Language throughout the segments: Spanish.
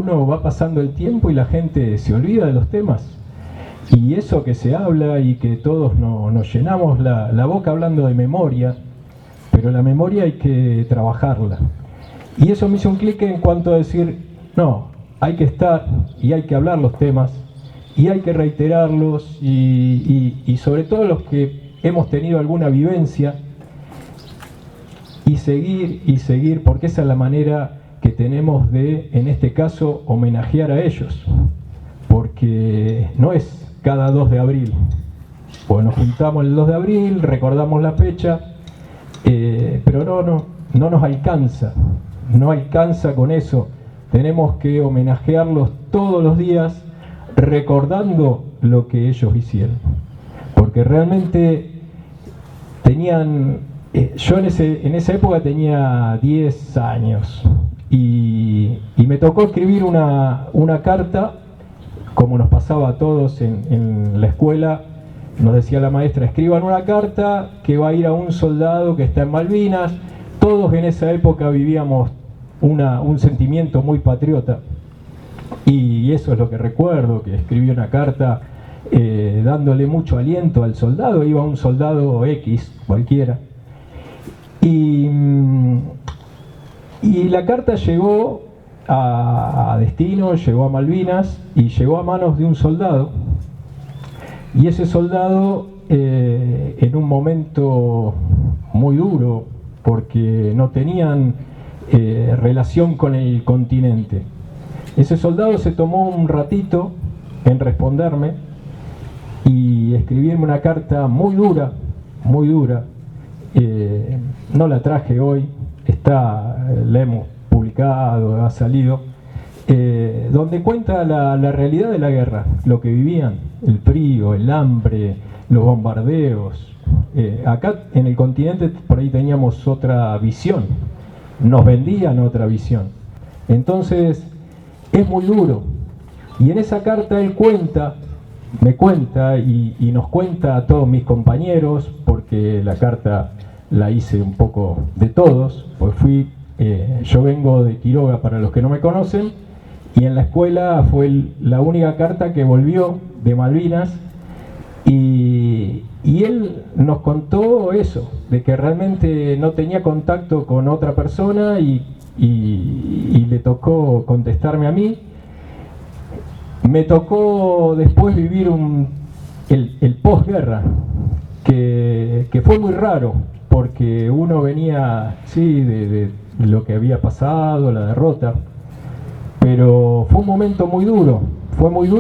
uno va pasando el tiempo y la gente se olvida de los temas. Y eso que se habla y que todos nos llenamos la boca hablando de memoria, pero la memoria hay que trabajarla. Y eso me hizo un clic en cuanto a decir, no, hay que estar y hay que hablar los temas y hay que reiterarlos y sobre todo los que hemos tenido alguna vivencia y seguir, porque esa es la manera que tenemos de, en este caso, homenajear a ellos, porque no es cada 2 de abril, pues nos juntamos el 2 de abril, recordamos la fecha, pero no nos alcanza, no alcanza con eso, tenemos que homenajearlos todos los días recordando lo que ellos hicieron, porque realmente tenían, yo en esa época tenía 10 años y me tocó escribir una carta, como nos pasaba a todos en la escuela. Nos decía la maestra, escriban una carta que va a ir a un soldado que está en Malvinas. Todos en esa época vivíamos un sentimiento muy patriota y eso es lo que recuerdo, que escribí una carta dándole mucho aliento al soldado. Iba un soldado X, cualquiera, y la carta llegó a destino, llegó a Malvinas y llegó a manos de un soldado, y ese soldado en un momento muy duro, porque no tenían relación con el continente, ese soldado se tomó un ratito en responderme y escribirme una carta muy dura, muy dura. No la traje hoy, la hemos publicado, ha salido, donde cuenta la realidad de la guerra, lo que vivían, el frío, el hambre, los bombardeos. Acá en el continente por ahí teníamos otra visión, nos vendían otra visión. Entonces es muy duro, y en esa carta él me cuenta y nos cuenta a todos mis compañeros, porque la carta la hice un poco de todos, pues yo vengo de Quiroga, para los que no me conocen, y en la escuela fue la única carta que volvió de Malvinas, y él nos contó eso, de que realmente no tenía contacto con otra persona y le tocó contestarme a mí. Me tocó después vivir el posguerra, que fue muy raro, porque uno venía, sí, de lo que había pasado, la derrota, pero fue un momento muy duro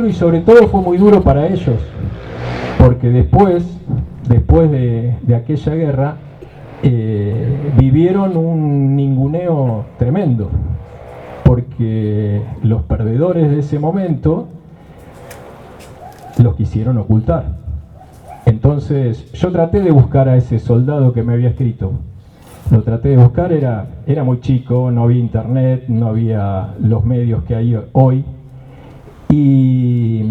y sobre todo fue muy duro para ellos, porque después de aquella guerra vivieron un ninguneo tremendo, porque los perdedores de ese momento los quisieron ocultar. Entonces yo traté de buscar a ese soldado que me había escrito, lo traté de buscar, era muy chico, no había internet, no había los medios que hay hoy, y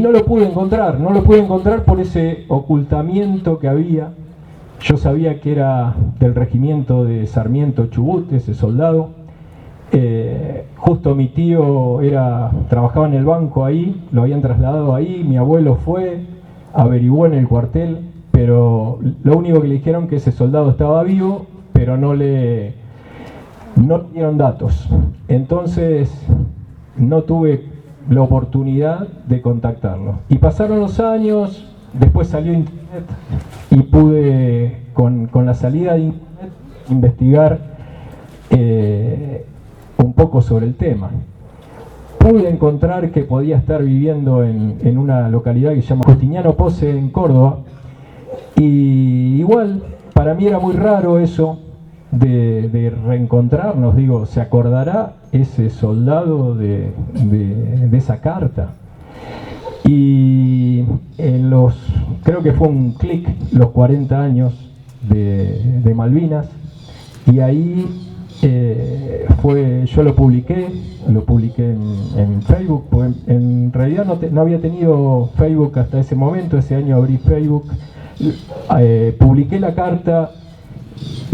no lo pude encontrar por ese ocultamiento que había. Yo sabía que era del regimiento de Sarmiento Chubut, ese soldado. Justo mi tío trabajaba en el banco ahí, lo habían trasladado ahí, mi abuelo fue, averiguó en el cuartel, pero lo único que le dijeron que ese soldado estaba vivo, pero no le dieron datos. Entonces no tuve la oportunidad de contactarlo. Y pasaron los años, después salió internet y pude, con la salida de internet, investigar un poco sobre el tema. Pude encontrar que podía estar viviendo en una localidad que se llama Justiniano Pose, en Córdoba, y igual para mí era muy raro eso de reencontrarnos. Digo, ¿se acordará ese soldado de esa carta? Y creo que fue un clic, los 40 años de Malvinas, y ahí yo lo publiqué en Facebook, porque en realidad no había tenido Facebook hasta ese momento. Ese año abrí Facebook, publiqué la carta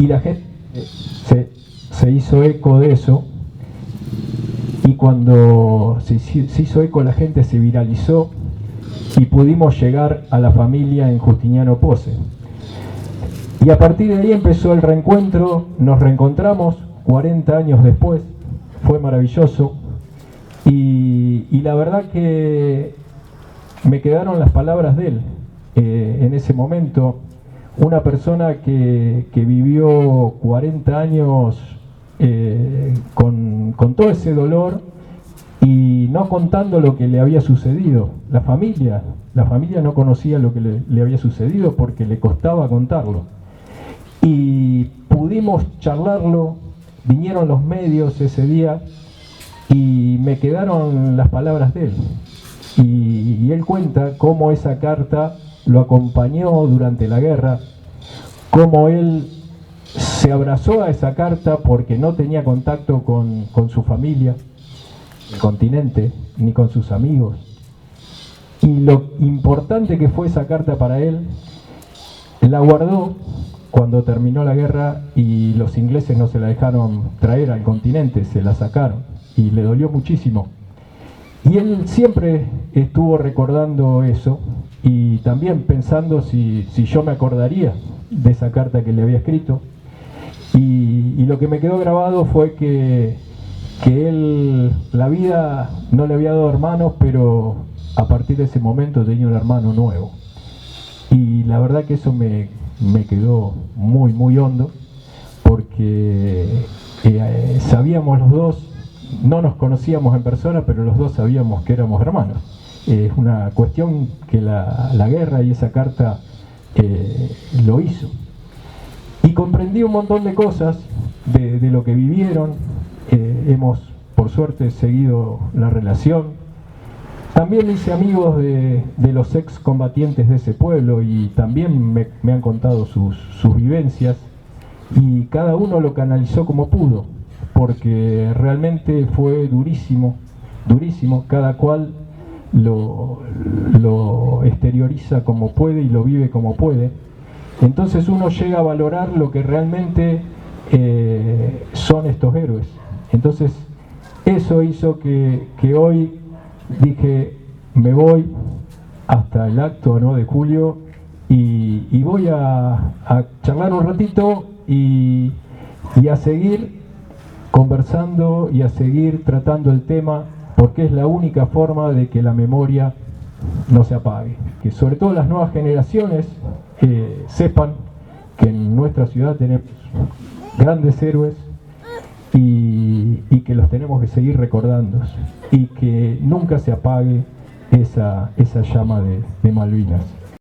y la gente se hizo eco de eso, y cuando se hizo eco la gente se viralizó y pudimos llegar a la familia en Justiniano Pose. Y a partir de ahí empezó el reencuentro, nos reencontramos 40 años después, fue maravilloso y la verdad que me quedaron las palabras de él en ese momento. Una persona que vivió 40 años con todo ese dolor y no contando lo que le había sucedido. La familia no conocía lo que le había sucedido porque le costaba contarlo. Y pudimos charlarlo, vinieron los medios ese día y me quedaron las palabras de él. Y él cuenta cómo esa carta lo acompañó durante la guerra, cómo él se abrazó a esa carta porque no tenía contacto con su familia, el continente, ni con sus amigos. Y lo importante que fue esa carta para él, la guardó cuando terminó la guerra y los ingleses no se la dejaron traer al continente, se la sacaron y le dolió muchísimo. Y él siempre estuvo recordando eso y también pensando si yo me acordaría de esa carta que le había escrito. Y lo que me quedó grabado fue que él, la vida no le había dado hermanos, pero a partir de ese momento tenía un hermano nuevo. Y la verdad que eso me quedó muy, muy hondo, porque sabíamos los dos, no nos conocíamos en persona, pero los dos sabíamos que éramos hermanos. Es una cuestión que la guerra y esa carta lo hizo. Y comprendí un montón de cosas de lo que vivieron. Hemos, por suerte, seguido la relación. También hice amigos de los excombatientes de ese pueblo y también me han contado sus vivencias y cada uno lo canalizó como pudo, porque realmente fue durísimo, durísimo. Cada cual lo exterioriza como puede y lo vive como puede. Entonces uno llega a valorar lo que realmente son estos héroes. Entonces eso hizo que hoy dije, me voy hasta el acto 9 de julio y voy a charlar un ratito y a seguir conversando y a seguir tratando el tema, porque es la única forma de que la memoria no se apague. Que sobre todo las nuevas generaciones sepan que en nuestra ciudad tenemos grandes héroes y que los tenemos que seguir recordando y que nunca se apague esa llama de Malvinas.